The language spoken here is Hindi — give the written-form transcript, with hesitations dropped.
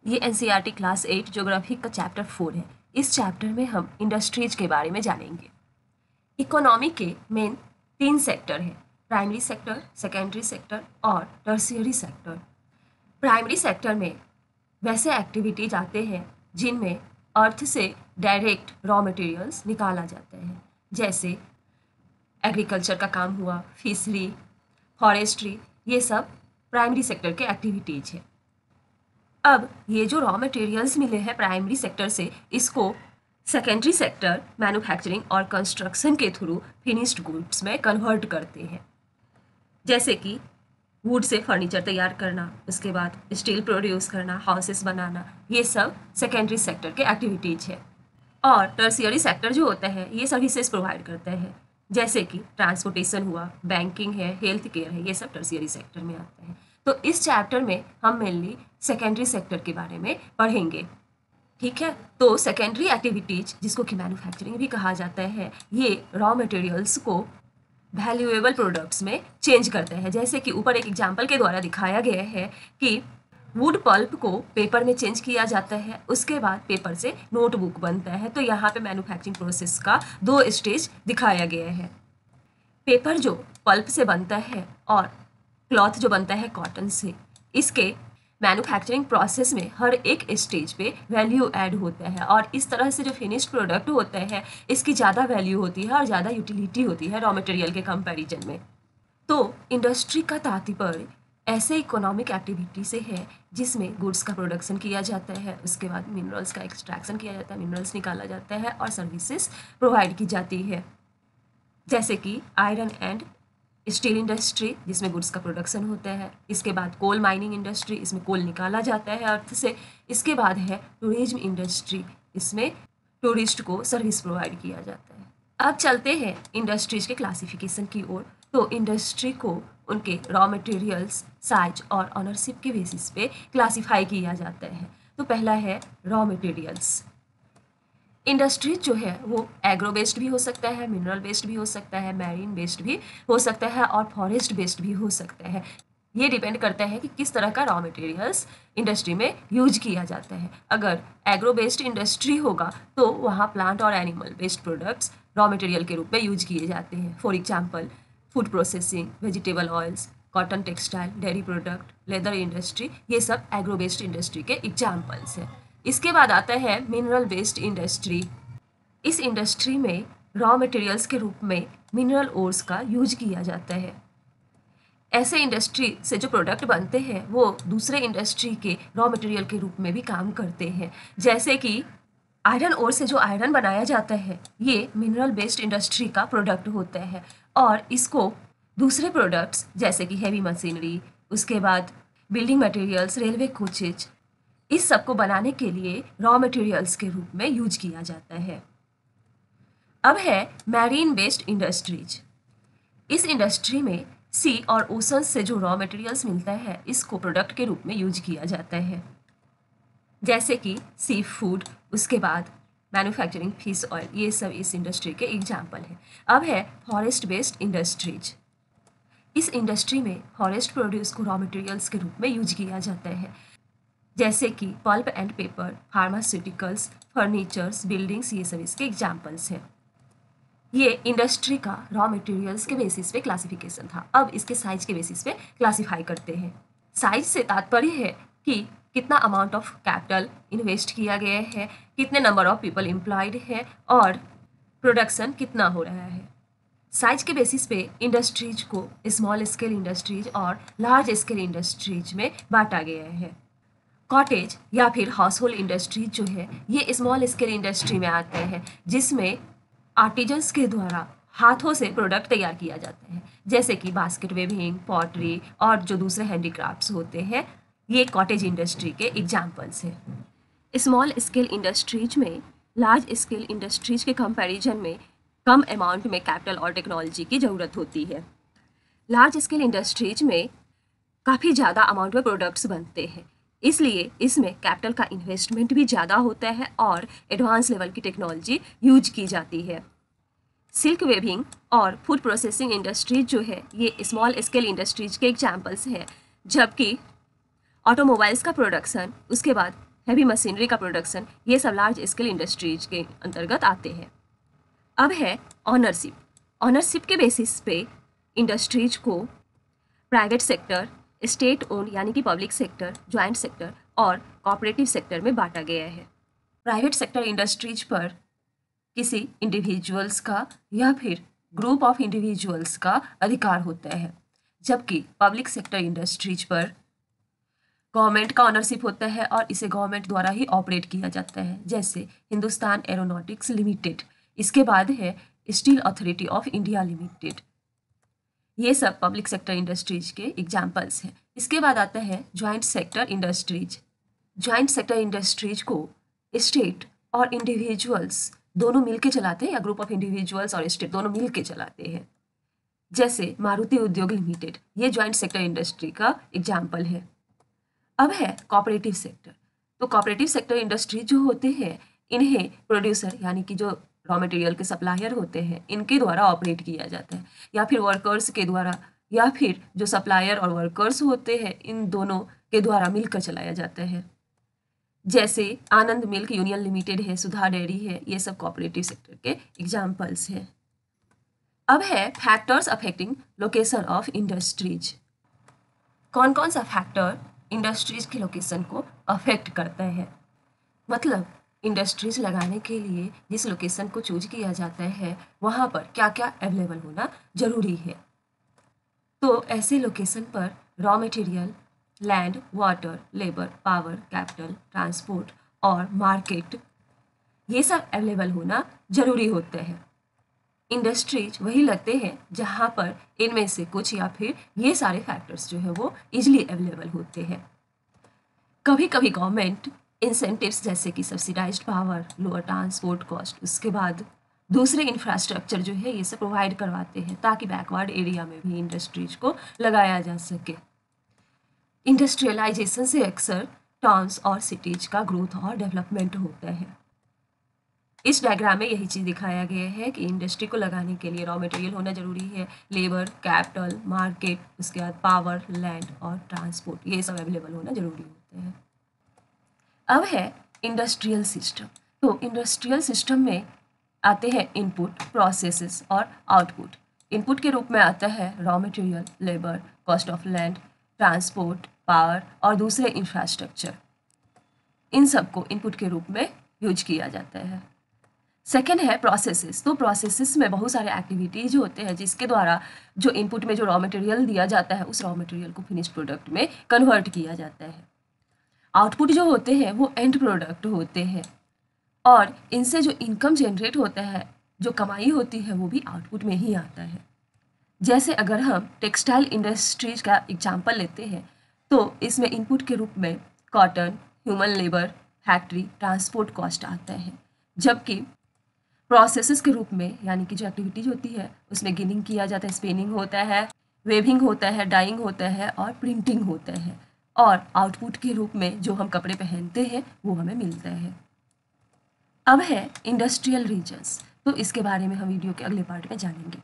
ये एनसीईआरटी क्लास 8 ज्योग्राफी का चैप्टर 4 है। इस चैप्टर में हम इंडस्ट्रीज के बारे में जानेंगे। इकोनॉमी के मेन 3 सेक्टर हैं, प्राइमरी सेक्टर, सेकेंडरी सेक्टर और टर्शियरी सेक्टर। प्राइमरी सेक्टर में वैसे एक्टिविटीज आते हैं जिनमें अर्थ से डायरेक्ट रॉ मटेरियल्स निकाला जाता है, जैसे एग्रीकल्चर का काम हुआ, फिशरी, फॉरेस्ट्री, ये सब प्राइमरी सेक्टर के एक्टिविटीज है। अब ये जो रॉ मटेरियल्स मिले हैं प्राइमरी सेक्टर से, इसको सेकेंडरी सेक्टर मैन्युफैक्चरिंग और कंस्ट्रक्शन के थ्रू फिनिश्ड गुड्स में कन्वर्ट करते हैं, जैसे कि वुड से फर्नीचर तैयार करना, उसके बाद स्टील प्रोड्यूस करना, हाउसेस बनाना, ये सब सेकेंडरी सेक्टर के एक्टिविटीज है। और टर्शियरी सेक्टर जो होता है ये सर्विसेज प्रोवाइड करता है, जैसे कि ट्रांसपोर्टेशन हुआ, बैंकिंग है, हेल्थ केयर है, ये सब टर्शियरी सेक्टर में आते हैं। तो इस चैप्टर में हम मेनली सेकेंडरी सेक्टर के बारे में पढ़ेंगे, ठीक है। तो सेकेंडरी एक्टिविटीज, जिसको कि मैन्युफैक्चरिंग भी कहा जाता है, ये रॉ मटेरियल्स को वैल्यूएबल प्रोडक्ट्स में चेंज करते हैं। जैसे कि ऊपर एक एग्जाम्पल के द्वारा दिखाया गया है कि वुड पल्प को पेपर में चेंज किया जाता है, उसके बाद पेपर से नोटबुक बनता है। तो यहाँ पे मैन्युफैक्चरिंग प्रोसेस का 2 स्टेज दिखाया गया है। पेपर जो पल्प से बनता है और क्लॉथ जो बनता है कॉटन से, इसके मैन्युफैक्चरिंग प्रोसेस में हर एक स्टेज पे वैल्यू ऐड होता है और इस तरह से जो फिनिश्ड प्रोडक्ट होता है इसकी ज़्यादा वैल्यू होती है और ज़्यादा यूटिलिटी होती है रॉ मटेरियल के कंपैरिजन में। तो इंडस्ट्री का तात्पर्य ऐसे इकोनॉमिक एक्टिविटी से है जिसमें गुड्स का प्रोडक्शन किया जाता है, उसके बाद मिनरल्स का एक्सट्रैक्शन किया जाता है, मिनरल्स निकाला जाता है और सर्विसेज प्रोवाइड की जाती है, जैसे कि आयरन एंड स्टील इंडस्ट्री जिसमें गुड्स का प्रोडक्शन होता है। इसके बाद कोल माइनिंग इंडस्ट्री, इसमें कोल निकाला जाता है अर्थ से। इसके बाद है टूरिज्म इंडस्ट्री, इसमें टूरिस्ट को सर्विस प्रोवाइड किया जाता है। अब चलते हैं इंडस्ट्रीज के क्लासिफिकेशन की ओर। तो इंडस्ट्री को उनके रॉ मटेरियल्स, साइज और ऑनरशिप के बेसिस पे क्लासिफाई किया जाता है। तो पहला है रॉ मटेरियल्स। इंडस्ट्री जो है वो एग्रो बेस्ड भी हो सकता है, मिनरल बेस्ड भी हो सकता है, मैरीन बेस्ड भी हो सकता है और फॉरेस्ट बेस्ड भी हो सकता है। ये डिपेंड करता है कि किस तरह का रॉ मटेरियल्स इंडस्ट्री में यूज किया जाता है। अगर एग्रो बेस्ड इंडस्ट्री होगा तो वहाँ प्लांट और animal based products raw material के रूप में यूज किए जाते हैं। For example food processing, vegetable oils, cotton textile, dairy product, leather industry, ये सब एग्रो बेस्ड इंडस्ट्री के एग्जाम्पल्स हैं। इसके बाद आता है मिनरल बेस्ड इंडस्ट्री। इस इंडस्ट्री में रॉ मटेरियल्स के रूप में मिनरल ओर्स का यूज किया जाता है। ऐसे इंडस्ट्री से जो प्रोडक्ट बनते हैं वो दूसरे इंडस्ट्री के रॉ मटेरियल के रूप में भी काम करते हैं, जैसे कि आयरन ओर से जो आयरन बनाया जाता है ये मिनरल बेस्ड इंडस्ट्री का प्रोडक्ट होता है और इसको दूसरे प्रोडक्ट्स जैसे कि हैवी मशीनरी, उसके बाद बिल्डिंग मटेरियल्स, रेलवे कोचेज, इस सब को बनाने के लिए रॉ मटेरियल्स के रूप में यूज किया जाता है। अब है मैरीन बेस्ड इंडस्ट्रीज। इस इंडस्ट्री में सी और ओशन से जो रॉ मटेरियल्स मिलता है इसको प्रोडक्ट के रूप में यूज किया जाता है, जैसे कि सी फूड, उसके बाद मैन्युफैक्चरिंग फिश ऑयल, ये सब इस इंडस्ट्री के एग्जाम्पल हैं। अब है फॉरेस्ट बेस्ड इंडस्ट्रीज। इस इंडस्ट्री में फॉरेस्ट प्रोड्यूस को रॉ मटेरियल्स के रूप में यूज किया जाता है, जैसे कि pulp and paper, pharmaceuticals, furnitures, buildings, ये सब इसके एग्जाम्पल्स हैं। ये इंडस्ट्री का रॉ मटेरियल्स के बेसिस पे क्लासिफिकेशन था। अब इसके साइज के बेसिस पे क्लासिफाई करते हैं। साइज से तात्पर्य है कि कितना अमाउंट ऑफ कैपिटल इन्वेस्ट किया गया है, कितने नंबर ऑफ पीपल एम्प्लॉयड है और प्रोडक्शन कितना हो रहा है। साइज के बेसिस पे इंडस्ट्रीज को स्मॉल स्केल इंडस्ट्रीज और लार्ज स्केल इंडस्ट्रीज में बांटा गया है। कॉटेज या फिर हाउस होल्ड इंडस्ट्रीज जो है ये स्मॉल स्केल इंडस्ट्री में आते हैं, जिसमें आर्टिजन्स के द्वारा हाथों से प्रोडक्ट तैयार किया जाता है, जैसे कि बास्केट वेविंग, पॉटरी और जो दूसरे हैंडीक्राफ्ट्स होते हैं, ये कॉटेज इंडस्ट्री के एग्जाम्पल्स हैं। स्मॉल स्केल इंडस्ट्रीज में लार्ज स्केल इंडस्ट्रीज के कंपैरिजन में कम अमाउंट में कैपिटल और टेक्नोलॉजी की ज़रूरत होती है। लार्ज स्केल इंडस्ट्रीज में काफ़ी ज़्यादा अमाउंट में प्रोडक्ट्स बनते हैं, इसलिए इसमें कैपिटल का इन्वेस्टमेंट भी ज़्यादा होता है और एडवांस लेवल की टेक्नोलॉजी यूज की जाती है। सिल्क वेविंग और फूड प्रोसेसिंग इंडस्ट्रीज जो है ये स्मॉल स्केल इंडस्ट्रीज के एग्जाम्पल्स हैं, जबकि ऑटोमोबाइल्स का प्रोडक्शन, उसके बाद हैवी मशीनरी का प्रोडक्शन, ये सब लार्ज स्केल इंडस्ट्रीज के अंतर्गत आते हैं। अब है ऑनरशिप। ऑनरशिप के बेसिस पे इंडस्ट्रीज को प्राइवेट सेक्टर, स्टेट ओन यानी कि पब्लिक सेक्टर, ज्वाइंट सेक्टर और कोऑपरेटिव सेक्टर में बांटा गया है। प्राइवेट सेक्टर इंडस्ट्रीज पर किसी इंडिविजुअल्स का या फिर ग्रुप ऑफ इंडिविजुअल्स का अधिकार होता है, जबकि पब्लिक सेक्टर इंडस्ट्रीज पर गवर्नमेंट का ऑनरशिप होता है और इसे गवर्नमेंट द्वारा ही ऑपरेट किया जाता है, जैसे हिंदुस्तान एरोनॉटिक्स लिमिटेड। इसके बाद है steel authority of India limited. ये सब पब्लिक सेक्टर इंडस्ट्रीज के एग्जाम्पल्स हैं। इसके बाद आता है joint sector industries. Joint sector industries को स्टेट और इंडिविजुअल्स दोनों मिलके चलाते हैं या ग्रुप ऑफ इंडिविजुअल्स और स्टेट दोनों मिलके चलाते हैं, जैसे मारुति उद्योग लिमिटेड। ये ज्वाइंट सेक्टर इंडस्ट्री का एग्जाम्पल है। अब है कोऑपरेटिव सेक्टर। तो कोऑपरेटिव सेक्टर इंडस्ट्री जो होते हैं, इन्हें प्रोड्यूसर यानी कि जो रॉ मटेरियल के सप्लायर होते हैं, इनके द्वारा ऑपरेट किया जाता है, या फिर वर्कर्स के द्वारा, या फिर जो सप्लायर और वर्कर्स होते हैं इन दोनों के द्वारा मिलकर चलाया जाता है, जैसे आनंद मिल्क यूनियन लिमिटेड है, सुधा डेयरी है। ये सब कोऑपरेटिव सेक्टर के एग्जाम्पल्स हैं। अब है factors affecting location of industries. कौन कौन सा फैक्टर इंडस्ट्रीज की लोकेशन को अफेक्ट करता है, मतलब इंडस्ट्रीज लगाने के लिए जिस लोकेशन को चूज किया जाता है वहाँ पर क्या क्या अवेलेबल होना जरूरी है। तो ऐसे लोकेशन पर raw material, land, water, labour, power, capital, transport और मार्केट, ये सब अवेलेबल होना जरूरी होते हैं। इंडस्ट्रीज वही लगते हैं जहाँ पर इनमें से कुछ या फिर ये सारे फैक्टर्स जो है वो इजीली अवेलेबल होते हैं। कभी कभी गवर्नमेंट इंसेंटिव्स जैसे कि subsidised power, lower transport cost, उसके बाद दूसरे इंफ्रास्ट्रक्चर जो है ये सब प्रोवाइड करवाते हैं ताकि बैकवर्ड एरिया में भी इंडस्ट्रीज को लगाया जा सके। इंडस्ट्रियलाइजेशन से अक्सर टाउन्स और सिटीज का ग्रोथ और डेवलपमेंट होता है। इस डायग्राम में यही चीज़ दिखाया गया है कि इंडस्ट्री को लगाने के लिए रॉ मटेरियल होना जरूरी है, लेबर, कैपिटल, मार्केट, उसके बाद पावर, लैंड और ट्रांसपोर्ट, ये सब अवेलेबल होना जरूरी होते हैं। अब है इंडस्ट्रियल सिस्टम। तो इंडस्ट्रियल सिस्टम में आते हैं इनपुट, प्रोसेसेस और आउटपुट। इनपुट के रूप में आता है raw material, labour, cost of land, transport, power और दूसरे इंफ्रास्ट्रक्चर। इन सब को इनपुट के रूप में यूज किया जाता है। सेकेंड है प्रोसेसेस। तो प्रोसेसेस में बहुत सारे एक्टिविटीज होते हैं जिसके द्वारा जो इनपुट में जो रॉ मटेरियल दिया जाता है उस रॉ मटेरियल को फिनिश प्रोडक्ट में कन्वर्ट किया जाता है। आउटपुट जो होते हैं वो एंड प्रोडक्ट होते हैं और इनसे जो इनकम जनरेट होता है, जो कमाई होती है, वो भी आउटपुट में ही आता है। जैसे अगर हम टेक्सटाइल इंडस्ट्रीज का एग्जाम्पल लेते हैं तो इसमें इनपुट के रूप में cotton, human labour, factory, transport cost आता है, जबकि प्रोसेसेस के रूप में यानी कि जो एक्टिविटीज होती है उसमें गिनिंग किया जाता है, स्पिनिंग होता है, वेविंग होता है, डाइंग होता है और प्रिंटिंग होता है, और आउटपुट के रूप में जो हम कपड़े पहनते हैं वो हमें मिलता है। अब है इंडस्ट्रियल रीजन्स। तो इसके बारे में हम वीडियो के अगले पार्ट में जानेंगे।